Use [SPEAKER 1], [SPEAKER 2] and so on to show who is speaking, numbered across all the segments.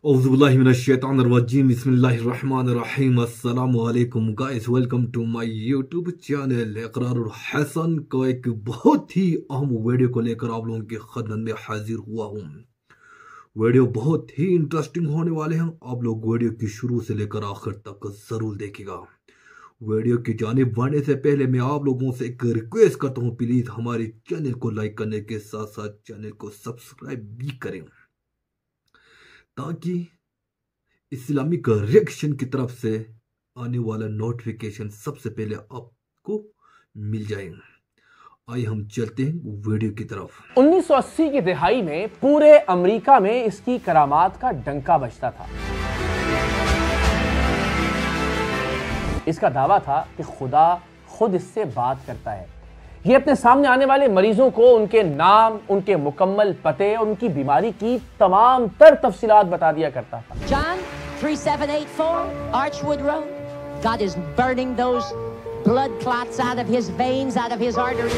[SPEAKER 1] औज़ुबिल्लाहिमिनश्शैतानिर्रजीम बिस्मिल्लाहिर्रहमानिर्रहीम अस्सलामु अलैकुम guys, welcome to my YouTube channel Ikrarul Hasan का एक बहुत ही अहम वीडियो को लेकर आप लोगों की खिदमत में हाजिर हुआ हूँ। वीडियो बहुत ही इंटरेस्टिंग होने वाले हैं। आप लोग वीडियो की शुरू से लेकर आखिर तक जरूर देखिएगा। वीडियो की जानिब बढ़ने से पहले मैं आप लोगों से एक रिक्वेस्ट करता हूँ, प्लीज हमारे चैनल को लाइक करने के साथ साथ चैनल को सब्सक्राइब भी करें ताकि इस्लामिक रिएक्शन की तरफ से आने वाला नोटिफिकेशन सबसे पहले आपको मिल जाएगा। आइए हम चलते हैं वीडियो की तरफ।
[SPEAKER 2] 1980 की दिहाई में पूरे अमेरिका में इसकी करामात का डंका बजता था। इसका दावा था कि खुदा खुद इससे बात करता है। ये अपने सामने आने वाले मरीजों को उनके नाम, उनके मुकम्मल पते और उनकी बीमारी की तमाम तर तफसीलात बता दिया करता था।
[SPEAKER 3] John 3784 Archwood Road. God is burning those blood clots out of his veins, out of his arteries.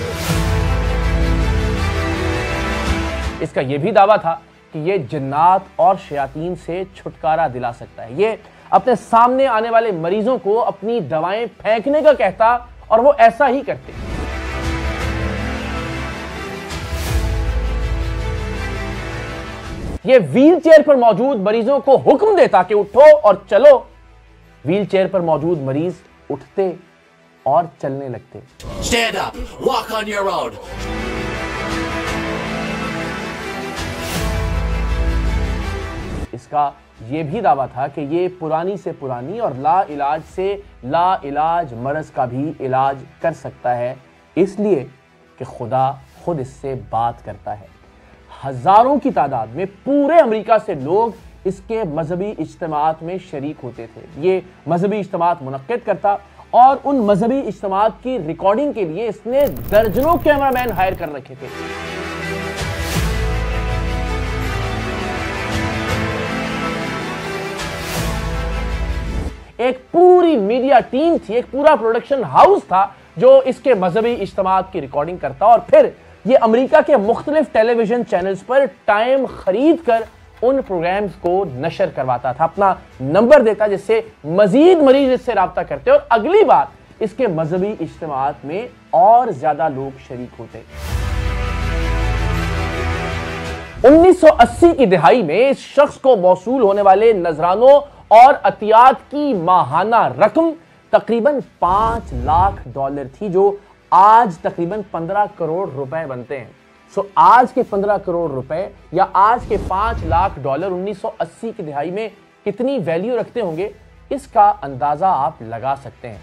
[SPEAKER 2] इसका यह भी दावा था कि ये जिन्नात और शयातीन से छुटकारा दिला सकता है। ये अपने सामने आने वाले मरीजों को अपनी दवाएं फेंकने का कहता और वो ऐसा ही करते। ये व्हील चेयर पर मौजूद मरीजों को हुक्म देता कि उठो और चलो। व्हील चेयर पर मौजूद मरीज उठते और चलने लगते।
[SPEAKER 4] Stand up, walk on your own.
[SPEAKER 2] इसका यह भी दावा था कि ये पुरानी से पुरानी और ला इलाज से ला इलाज मरज का भी इलाज कर सकता है, इसलिए कि खुदा खुद इससे बात करता है। हजारों की तादाद में पूरे अमेरिका से लोग इसके मजहबी इज्तिमात में शरीक होते थे। ये मजहबी इज्तिमात मुनक्किद करता और उन मजहबी इज्तिमात की रिकॉर्डिंग के लिए इसने दर्जनों कैमरामैन हायर कर रखे थे। एक पूरी मीडिया टीम थी, एक पूरा प्रोडक्शन हाउस था जो इसके मजहबी इज्तिमात की रिकॉर्डिंग करता और फिर ये अमेरिका के मुख्तलिफ टेलीविजन चैनल्स पर टाइम खरीद कर उन प्रोग्राम्स को नशर करवाता था, अपना नंबर देता जिससे मजीद मरीज इससे राब्ता करते और अगली बार इसके मजहबी इज्तिमात में और ज्यादा लोग शरीक होते। 1980 की दिहाई में इस शख्स को मौसूल होने वाले नजरानों और अतियात की माहाना रकम तकरीबन $5 लाख थी, जो आज तकरीबन 15 करोड़ रुपए बनते हैं। सो आज के 15 करोड़ रुपए या आज के $5 लाख 1980 की दिहाई में कितनी वैल्यू रखते होंगे, इसका अंदाजा आप लगा सकते हैं।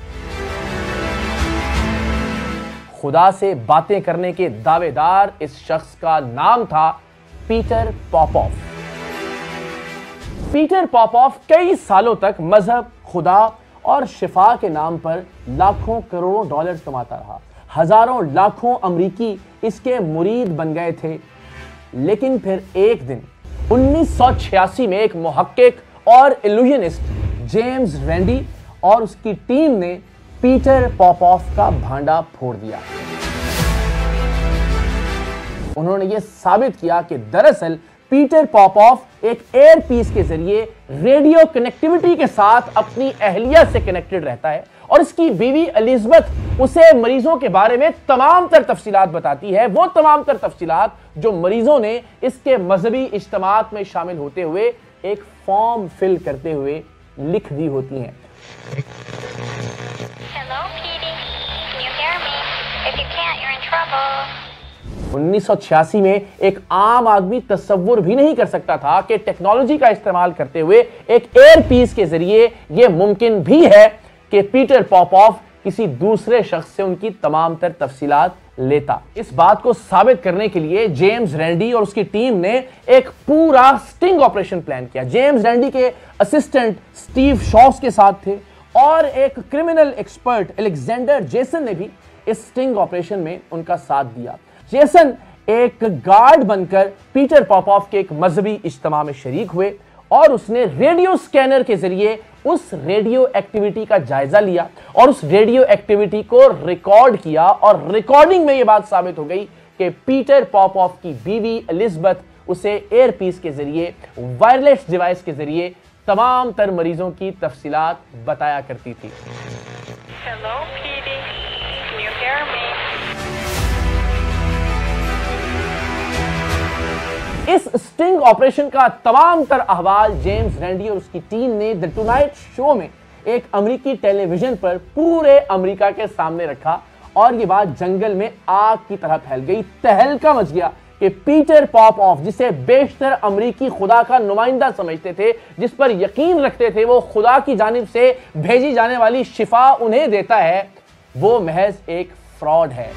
[SPEAKER 2] खुदा से बातें करने के दावेदार इस शख्स का नाम था पीटर पॉपॉफ। पीटर पॉपॉफ कई सालों तक मजहब, खुदा और शिफा के नाम पर लाखों करोड़ों डॉलर कमाता रहा। हजारों लाखों अमरीकी इसके मुरीद बन गए थे। लेकिन फिर एक दिन 1986 में एक मुहक्किक और इल्यूजनिस्ट जेम्स रैंडी और उसकी टीम ने पीटर पॉपॉफ का भांडा फोड़ दिया। उन्होंने यह साबित किया कि दरअसल पीटर पॉपॉफ एक एयर पीस के जरिए रेडियो कनेक्टिविटी के साथ अपनी अहलिया से कनेक्टेड रहता है और इसकी बीवी एलिजाबेथ उसे मरीजों के बारे में तमाम तर तफसीलात बताती है, वो तमाम तर तफसीलात जो मरीजों ने इसके मजहबी इज्तिमात में शामिल होते हुए एक फॉर्म फिल करते हुए लिख दी होती हैं।
[SPEAKER 5] Hello, Petey. Can you hear me? If you can't, you're in trouble.
[SPEAKER 2] 1986 में एक आम आदमी तस्वुर भी नहीं कर सकता था कि टेक्नोलॉजी का इस्तेमाल करते हुए एक एयर पीस के जरिए यह मुमकिन भी है कि पीटर पॉपॉफ किसी दूसरे शख्स से उनकी तमाम तर तफसीलात लेता। इस बात को साबित करने के लिए जेम्स रैंडी और उसकी टीम ने एक पूरा स्टिंग ऑपरेशन प्लान किया। जेम्स रैंडी के असिस्टेंट स्टीव शॉस के साथ थे और एक क्रिमिनल एक्सपर्ट अलेक्जेंडर जेसन ने भी इस स्टिंग ऑपरेशन में उनका साथ दिया। जेसन एक गार्ड बनकर पीटर पॉपॉफ के एक मजहबी इज्तिमा में शरीक हुए और उसने रेडियो स्कैनर के जरिए उस रेडियो एक्टिविटी का जायजा लिया और उस रेडियो एक्टिविटी को रिकॉर्ड किया और रिकॉर्डिंग में यह बात साबित हो गई कि पीटर पॉपॉफ की बीवी एलिजाबेथ उसे एयरपीस के जरिए, वायरलेस डिवाइस के जरिए तमाम तर मरीजों की तफसीलात बताया करती थी।
[SPEAKER 5] Hello, Petey. Can you hear me?
[SPEAKER 2] इस स्टिंग ऑपरेशन का तमाम तर अहवाल जेम्स रैंडी और उसकी टीम ने द टुनाइट शो में एक अमेरिकी टेलीविजन पर पूरे अमेरिका के सामने रखा और ये बात जंगल में आग की तरह फैल गई। तहलका मच गया कि पीटर पॉपऑफ, जिसे बेशतर अमेरिकी खुदा का नुमाइंदा समझते थे, जिस पर यकीन रखते थे वो खुदा की जानिब से भेजी जाने वाली शिफा उन्हें देता है, वो महज एक फ्रॉड है।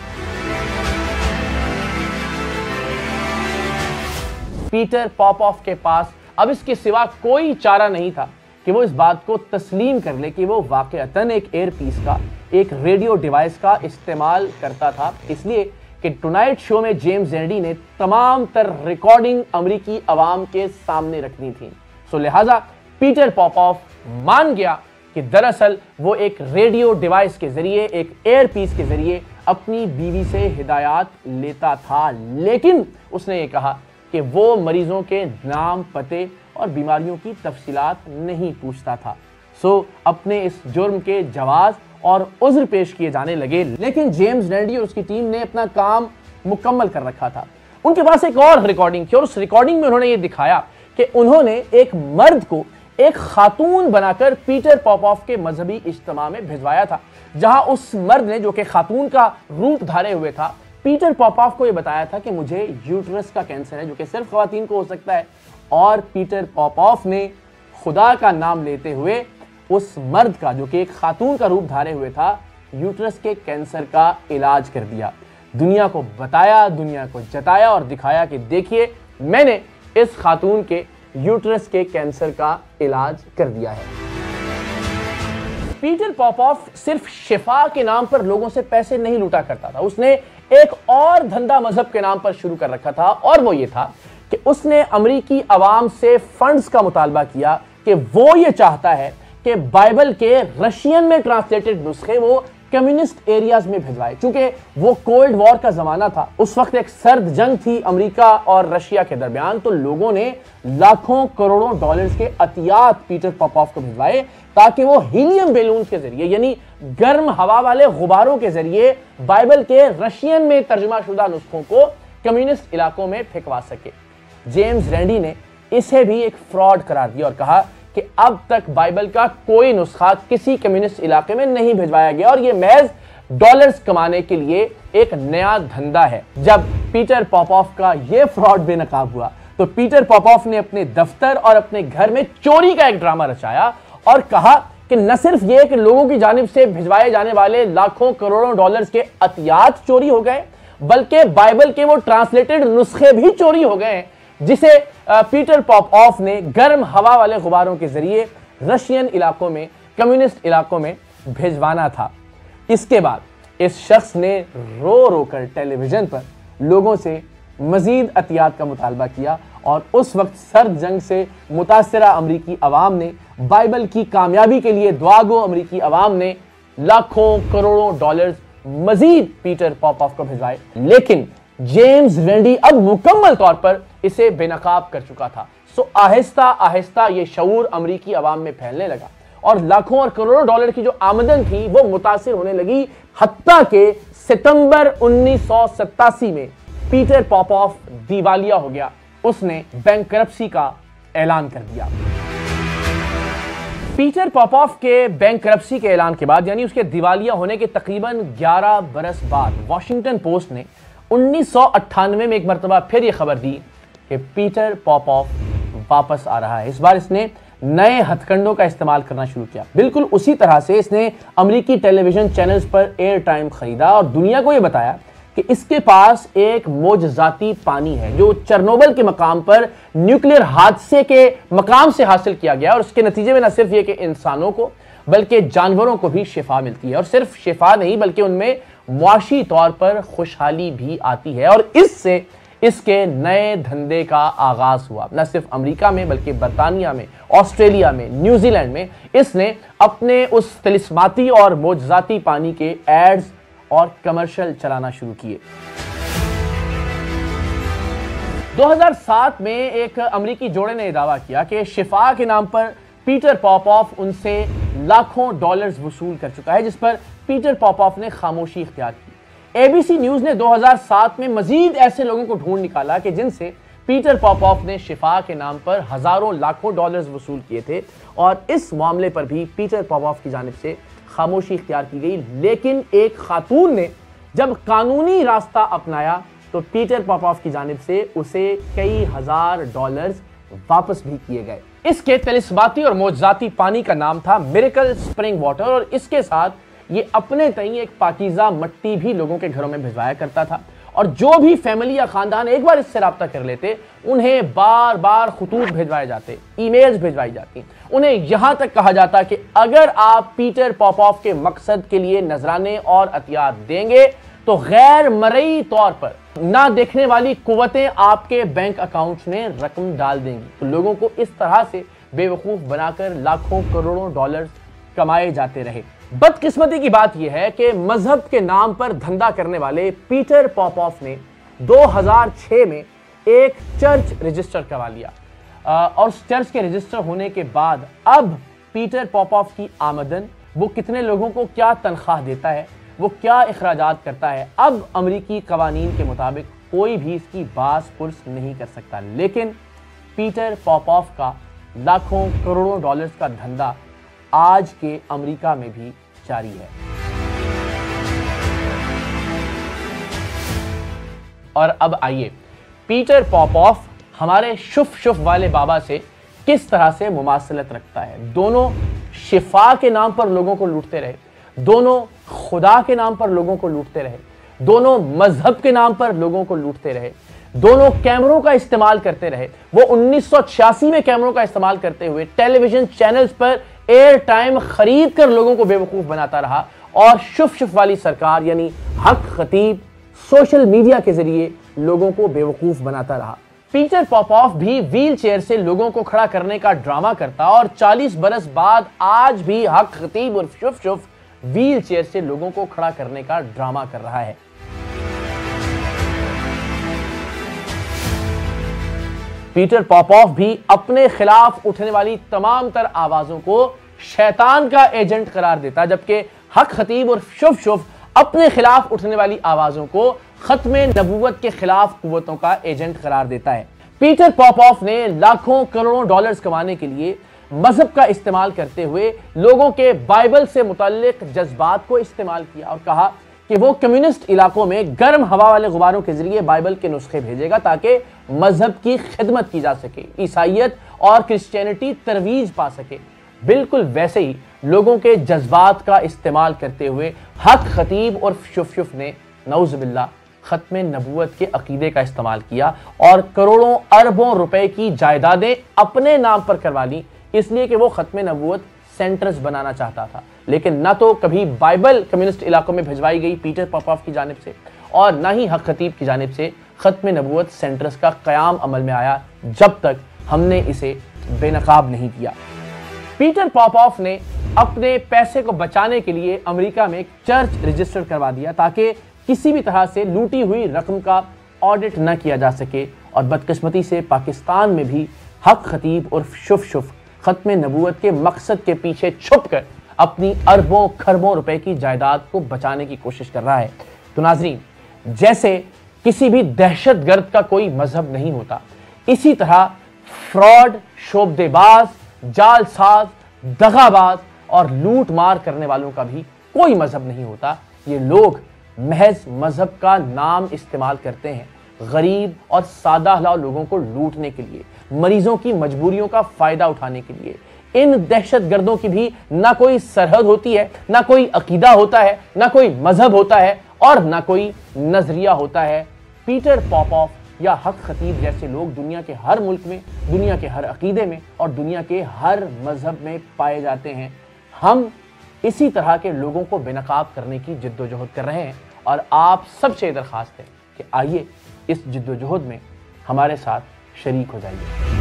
[SPEAKER 2] पीटर पॉपऑफ के पास अब इसके सिवा कोई चारा नहीं था कि वो इस बात को तस्लीम कर ले कि वो वाकईतन एक एयरपीस का, एक रेडियो डिवाइस का इस्तेमाल करता था, इसलिए कि टुनाइट शो में जेम्स रैंडी ने तमाम तर रिकॉर्डिंग अमेरिकी अवाम के सामने रखनी थी। सो लिहाजा पीटर पॉपऑफ मान गया कि दरअसल वो एक रेडियो डिवाइस के जरिए, एक एयरपीस के जरिए अपनी बीवी से हिदायत लेता था, लेकिन उसने ये कहा कि वो मरीजों के नाम, पते और बीमारियों की तफसीलात नहीं पूछता था। सो अपने इस जुर्म के जवाज और उज्र पेश किए जाने लगे, लेकिन जेम्स रैंडी और उसकी टीम ने अपना काम मुकम्मल कर रखा था। उनके पास एक और रिकॉर्डिंग थी और उस रिकॉर्डिंग में उन्होंने ये दिखाया कि उन्होंने एक मर्द को एक खातून बनाकर पीटर पॉपऑफ के मजहबी इज्तिमा में भिजवाया था, जहां उस मर्द ने, जो कि खातून का रूप धारे हुए था, पीटर पॉपऑफ को यह बताया था कि मुझे यूट्रस का कैंसर है, जो कि सिर्फ खवातीन को हो सकता है, और पीटर पॉपऑफ ने खुदा का नाम लेते हुए उस मर्द का, जो कि एक खातून का रूप धारे हुए था, यूट्रस के कैंसर का इलाज कर दिया। दुनिया को बताया, दुनिया को जताया और दिखाया कि देखिए मैंने इस खातून के यूट्रस के कैंसर का इलाज कर दिया है। पीटर पॉपऑफ सिर्फ शिफा के नाम पर लोगों से पैसे नहीं लूटा करता था, उसने एक और धंधा मजहब के नाम पर शुरू कर रखा था, और वो ये था कि उसने अमेरिकी अवाम से फंड्स का मुतालबा किया कि वो ये चाहता है कि बाइबल के रशियन में ट्रांसलेटेड नुस्खे वो कम्युनिस्ट एरियाज में भिजवाए। चूंकि वो कोल्ड वॉर का जमाना था, उस वक्त एक सर्द जंग थी अमेरिका और रशिया के दरमियान, तो लोगों ने लाखों करोड़ों डॉलर्स के अतियात पीटर पॉपऑफ को भिजवाए ताकि वो हीलियम बैलून के जरिए, यानी गर्म हवा वाले गुब्बारों के जरिए, बाइबल के रशियन में तर्जुमा शुदा नुस्खों को कम्युनिस्ट इलाकों में फेंकवा सके। जेम्स रैंडी ने इसे भी एक फ्रॉड करार दिया और कहा कि अब तक बाइबल का कोई नुस्खा किसी कम्युनिस्ट इलाके में नहीं भिजवाया गया और यह महज डॉलर्स कमाने के लिए एक नया धंधा है। जब पीटर पॉपऑफ का यह फ्रॉड बेनकाब हुआ तो पीटर पॉपऑफ ने अपने दफ्तर और अपने घर में चोरी का एक ड्रामा रचाया और कहा कि न सिर्फ यह कि लोगों की जानिब से भिजवाए जाने वाले लाखों करोड़ों डॉलर्स के अतियात चोरी हो गए, बल्कि बाइबल के वो ट्रांसलेटेड नुस्खे भी चोरी हो गए जिसे पीटर पॉपऑफ ने गर्म हवा वाले गुब्बारों के जरिए रशियन इलाकों में, कम्युनिस्ट इलाकों में भिजवाना था। इसके बाद इस शख्स ने रो रो कर टेलीविजन पर लोगों से मजीद अतियात का मुतालबा किया और उस वक्त सर्द जंग से मुतासरा अमरीकी अवाम ने, बाइबल की कामयाबी के लिए दुआ गो अमरीकी अवाम ने लाखों करोड़ों डॉलर्स मजीद पीटर पॉपऑफ को भिजवाए, लेकिन जेम्स रैंडी अब मुकम्मल तौर पर इसे बेनकाब कर चुका था। सो आहिस्ता आहिस्ता ये शऊर अमरीकी अवाम में फैलने लगा और लाखों और करोड़ों डॉलर की जो आमदन थी वो मुतासिर होने लगी, हत्ता के सितंबर 1987 में पीटर पॉपऑफ दिवालिया हो गया। उसने बैंकरप्सी का ऐलान कर दिया। पीटर पॉपऑफ के बैंकरप्सी के ऐलान के बाद, यानी उसके दिवालिया होने के तकरीबन 11 बरस बाद, वॉशिंगटन पोस्ट ने 1998 में एक मरतबा फिर यह खबर दी कि पीटर पॉपऑफ वापस आ रहा है। इस बार इसने नए हथकंडों का इस्तेमाल करना शुरू किया। बिल्कुल उसी तरह से इसने अमेरिकी टेलीविजन चैनल्स पर एयर टाइम खरीदा और दुनिया को यह बताया कि इसके पास एक मोजजाती पानी है जो चेरनोबिल के मकाम पर न्यूक्लियर हादसे के मकाम से हासिल किया गया और उसके नतीजे में न सिर्फ ये कि इंसानों को बल्कि जानवरों को भी शिफा मिलती है, और सिर्फ शिफा नहीं बल्कि उनमें मुआशी तौर पर खुशहाली भी आती है। और इससे इसके नए धंधे का आगाज हुआ। न सिर्फ अमेरिका में बल्कि बरतानिया में, ऑस्ट्रेलिया में, न्यूजीलैंड में इसने अपने उस तिलिस्माती और मोजजाती पानी के एड्स और कमर्शियल चलाना शुरू किए। 2007 में एक अमेरिकी जोड़े ने दावा किया कि शिफा के नाम पर पीटर पॉपॉफ उनसे लाखों डॉलर्स वसूल कर चुका है, जिस पर पीटर पॉपॉफ ने खामोशी इख्तियार की। एबीसी न्यूज ने 2007 में मजीद ऐसे लोगों को ढूंढ निकाला कि जिनसे पीटर पॉपॉफ ने शिफा के नाम पर हजारों लाखों डॉलर्स वसूल किए थे, और इस मामले पर भी पीटर पॉपॉफ की जानिब से खामोशी इख्तियार की गई। लेकिन एक खातून ने जब कानूनी रास्ता अपनाया तो पीटर पॉपॉफ की जानिब से उसे कई हजार डॉलर्स वापस भी किए गए। इसके तिलिस्माती और मौजज़ाती पानी का नाम था मिरेकल स्प्रिंग वाटर, और इसके साथ ये अपने तई एक पाकीज़ा मिट्टी भी लोगों के घरों में भिजवाया करता था। और जो भी फैमिली या खानदान एक बार इससे राब्ता कर लेते, उन्हें बार बार खुतूत भिजवाए जाते, ईमेल्स भिजवाई जाती। उन्हें यहां तक कहा जाता कि अगर आप पीटर पॉपॉफ के मकसद के लिए नजराने और अतियात देंगे तो गैर मरई तौर पर ना देखने वाली कुव्वतें आपके बैंक अकाउंट्स में रकम डाल देंगी। तो लोगों को इस तरह से बेवकूफ बनाकर लाखों करोड़ों डॉलर्स कमाए जाते रहे। बदकिस्मती की बात यह है कि मजहब के नाम पर धंधा करने वाले पीटर पॉपॉफ ने 2006 में एक चर्च रजिस्टर करवा लिया, और उस चर्च के रजिस्टर होने के बाद अब पीटर पॉपॉफ की आमदन, वो कितने लोगों को क्या तनख्वाह देता है, वो क्या इखराजात करता है, अब अमरीकी कवानीन के मुताबिक कोई भी इसकी बास पुर्स नहीं कर सकता। लेकिन पीटर पॉपॉफ का लाखों करोड़ों डॉलर्स का धंधा आज के अमेरिका में भी जारी है। और अब आइए पीटर पॉपॉफ हमारे शुफ शुफ वाले बाबा से किस तरह से मुमासलत रखता है। दोनों शिफा के नाम पर लोगों को लूटते रहे, दोनों खुदा के नाम पर लोगों को लूटते रहे, दोनों मजहब के नाम पर लोगों को लूटते रहे, दोनों कैमरों का इस्तेमाल करते रहे। वो 1986 में कैमरों का इस्तेमाल करते हुए टेलीविजन चैनल्स पर एयर टाइम खरीद कर लोगों को बेवकूफ बनाता रहा, और शुफ शुफ वाली सरकार यानी हक खतीब सोशल मीडिया के जरिए लोगों को बेवकूफ बनाता रहा। पीटर पॉपॉफ भी व्हील चेयर से लोगों को खड़ा करने का ड्रामा करता, और 40 बरस बाद आज भी हक खतीब और शुफ शुफ व्हील चेयर से लोगों को खड़ा करने का ड्रामा कर रहा है। पीटर पॉपॉफ भी अपने खिलाफ उठने वाली तमाम तर आवाजों को शैतान का एजेंट करार देता, जबकि हक खतीब और शुफ शुफ अपने खिलाफ उठने वाली आवाजों को खत्मे नबूवत के खिलाफ कुव्वतों का एजेंट करार देता है। पीटर पॉपॉफ ने लाखों करोड़ों डॉलर्स कमाने के लिए मजहब का इस्तेमाल करते हुए लोगों के बाइबल से मुतल्लिक जज्बात को इस्तेमाल किया, और कहा कि वो कम्युनिस्ट इलाकों में गर्म हवा वाले गुब्बारों के जरिए बाइबल के नुस्खे भेजेगा ताकि मजहब की खिदमत की जा सके, ईसाइयत और क्रिश्चियनिटी तरवीज पा सके। बिल्कुल वैसे ही लोगों के जज्बात का इस्तेमाल करते हुए हक खतीब और शुफ शुफ ने नऊज़ुबिल्लाह खत्मे नबूवत के अकीदे का इस्तेमाल किया और करोड़ों अरबों रुपए की जायदादें अपने नाम पर करवा ली, इसलिए कि वो खत्मे नबूवत सेंटर्स बनाना चाहता था। लेकिन ना तो कभी बाइबल कम्युनिस्ट इलाकों में भिजवाई गई पीटर पॉपॉफ की जानिब से, और ना ही हक खतीब की जानिब से खत्मे नबूवत सेंटर्स का क़याम अमल में आया, जब तक हमने इसे बेनकाब नहीं किया। पीटर पॉपॉफ ने अपने पैसे को बचाने के लिए अमेरिका में एक चर्च रजिस्टर करवा दिया ताकि किसी भी तरह से लूटी हुई रकम का ऑडिट न किया जा सके, और बदकिस्मती से पाकिस्तान में भी हक खतीब और शुफ शुफ खत्मे नबूवत के मकसद के पीछे छुपकर अपनी अरबों खरबों रुपए की जायदाद को बचाने की कोशिश कर रहा है। तो नाज़रीन, जैसे किसी भी दहशतगर्द का कोई मजहब नहीं होता, इसी तरह फ्रॉड, शोबदेबाज, जालसाज, दगाबाज और लूट मार करने वालों का भी कोई मजहब नहीं होता। ये लोग महज मजहब का नाम इस्तेमाल करते हैं गरीब और सादा हलाल लोगों को लूटने के लिए, मरीजों की मजबूरियों का फायदा उठाने के लिए। इन दहशतगर्दों की भी ना कोई सरहद होती है, ना कोई अकीदा होता है, ना कोई मजहब होता है और ना कोई नजरिया होता है। पीटर पॉपॉफ या हक खतीब जैसे लोग दुनिया के हर मुल्क में, दुनिया के हर अकीदे में और दुनिया के हर मजहब में पाए जाते हैं। हम इसी तरह के लोगों को बेनकाब करने की जिद्दोजहद कर रहे हैं, और आप सबसे दरख्वास्त है कि आइए इस जिद्दोजहद में हमारे साथ शरीक हो जाइए।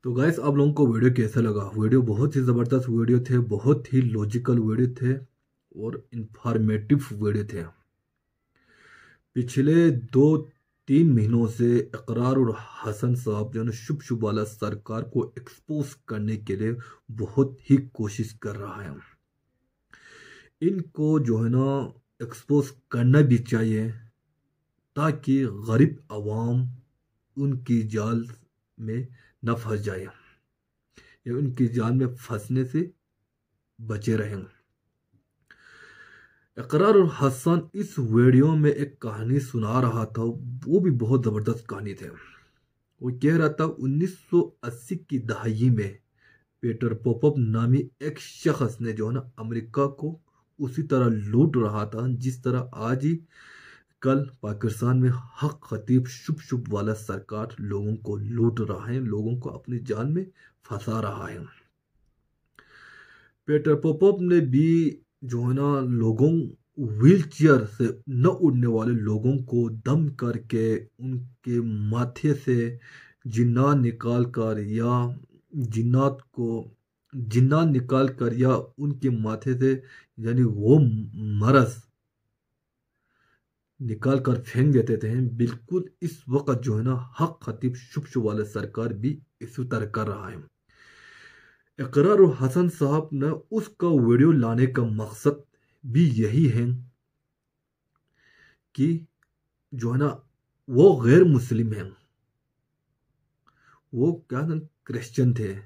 [SPEAKER 1] तो गाइस, आप लोगों को वीडियो कैसा लगा? वीडियो बहुत ही ज़बरदस्त वीडियो थे, बहुत ही लॉजिकल वीडियो थे और इंफॉर्मेटिव वीडियो थे। पिछले 2-3 महीनों से इकरार और हसन साहब जो है ना शुभ शुभ वाला सरकार को एक्सपोज करने के लिए बहुत ही कोशिश कर रहा है। इनको जो है ना एक्सपोज करना भी चाहिए ताकि गरीब आवाम उनकी जाल में न फंस जाए या उनकी जाल में फंसने से बचे रहें। इकरार और हसन इस वीडियो में एक कहानी सुना रहा था, वो भी बहुत ज़बरदस्त कहानी थे। वो कह रहा था 1980 की दहाई में पीटर पोपअप नामी एक शख्स ने जो है ना अमेरिका को उसी तरह लूट रहा था जिस तरह आज ही कल पाकिस्तान में हक खतीब शुभ शुभ वाला सरकार लोगों को लूट रहा है, लोगों को अपनी जान में फंसा रहा है। पीटर पोपअप ने भी जो है ना लोगों व्हीलचेयर से न उड़ने वाले लोगों को दम करके उनके माथे से जिन्नात निकाल कर या उनके माथे से यानी वो मरज निकाल कर फेंक देते थे। बिल्कुल इस वक्त जो है ना हक खतीब शुभ शुभ वाले सरकार भी इसी तरह कर रहा है। इकरार और हसन साहब ने उसका वीडियो लाने का मकसद भी यही है कि जो है ना वो गैर मुस्लिम हैं, वो क्या क्रिश्चियन थे,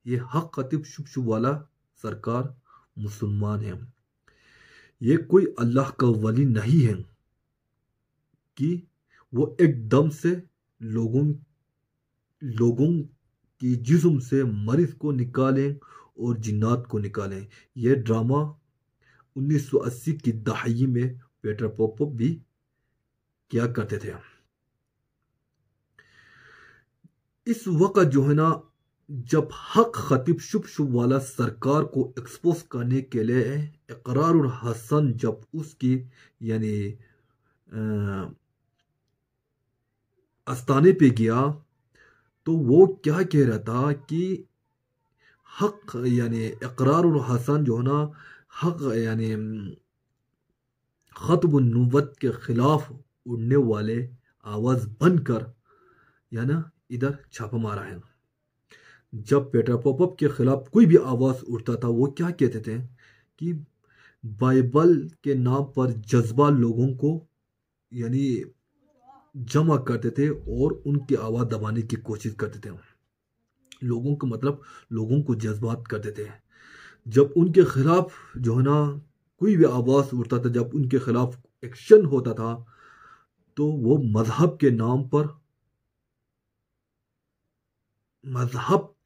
[SPEAKER 1] ये हक खतीब शुभ शुभ वाला सरकार मुसलमान है, ये कोई अल्लाह का वली नहीं है कि वो एकदम से लोगों की जिस्म से मरीज को निकालें और जिन्नात को निकालें। यह ड्रामा 1980 की दहाई में पीटर पोपअप भी क्या करते थे। इस वक्त जो है ना जब हक खतीब शुभ शुभ वाला सरकार को एक्सपोज करने के लिए इकरार और हसन जब उसकी यानी आस्थाने पे गया तो वो क्या कह रहा था कि हक यानी इकरार और हसन जो है ना हक यानी खत्म नुबुव्वत के खिलाफ उड़ने वाले आवाज बनकर या ना इधर छापा मारा है। जब पीटर पोपअप के खिलाफ कोई भी आवाज उठता था वो क्या कहते थे कि बाइबल के नाम पर जज्बा लोगों को यानी जमा करते थे और उनकी आवाज दबाने की कोशिश करते थे। लोगों को मतलब लोगों को जज्बात करते थे। जब उनके खिलाफ जो है ना कोई भी आवाज उठता था, जब उनके खिलाफ एक्शन होता था तो वो मजहब के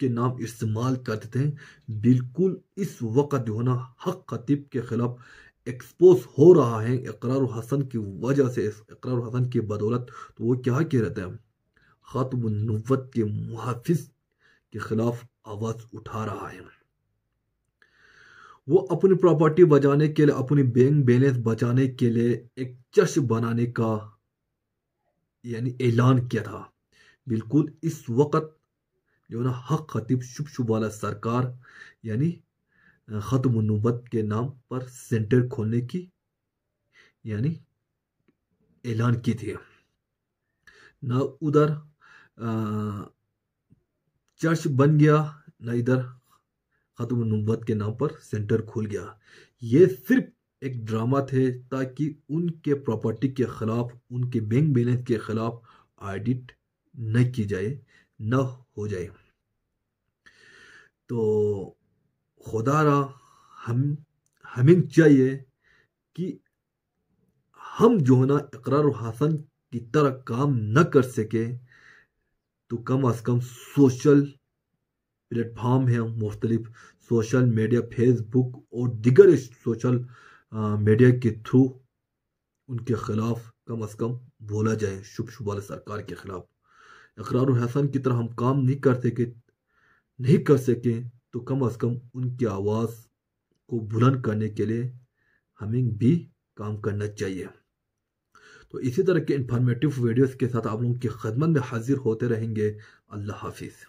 [SPEAKER 1] नाम इस्तेमाल करते थे। बिल्कुल इस वक्त जो है ना हक खतीब के खिलाफ एक्सपोज हो रहा है इकरार हसन की वजह से, इकरार हसन की बदौलत। तो वो क्या कह रहा था, खत्म नुबुव्वत के मुहाफिज के खिलाफ आवाज उठा रहा है। वो अपनी प्रॉपर्टी बचाने के लिए, अपनी बैंक बैलेंस बचाने के लिए एक जश्न बनाने का यानी ऐलान किया था। बिल्कुल इस वक्त जो ना हक खतीब शुभ शुभ वाला सरकार यानी खत्म नुबुव्वत के नाम पर सेंटर खोलने की यानी ऐलान की थी। ना उधर चर्च बन गया, ना इधर खत्म नुबुव्वत के नाम पर सेंटर खुल गया। ये सिर्फ एक ड्रामा थे ताकि उनके प्रॉपर्टी के खिलाफ, उनके बैंक बैलेंस के खिलाफ ऑडिट न की जाए, न हो जाए। तो खुदारा हमें चाहिए कि हम जो है ना इकरार हसन की तरह काम न कर सके तो कम अज कम सोशल प्लेटफॉर्म है, मुख्तलिफ सोशल मीडिया, फेसबुक और दिगर सोशल मीडिया के थ्रू उनके खिलाफ कम अज कम बोला जाए, शुभ शुभ वाले सरकार के खिलाफ। इकरार हसन की तरह हम काम नहीं कर सके तो कम अज कम उनकी आवाज़ को बुलंद करने के लिए हमें भी काम करना चाहिए। तो इसी तरह के इंफॉर्मेटिव वीडियोस के साथ आप लोगों की खिदमत में हाजिर होते रहेंगे। अल्लाह हाफिज़।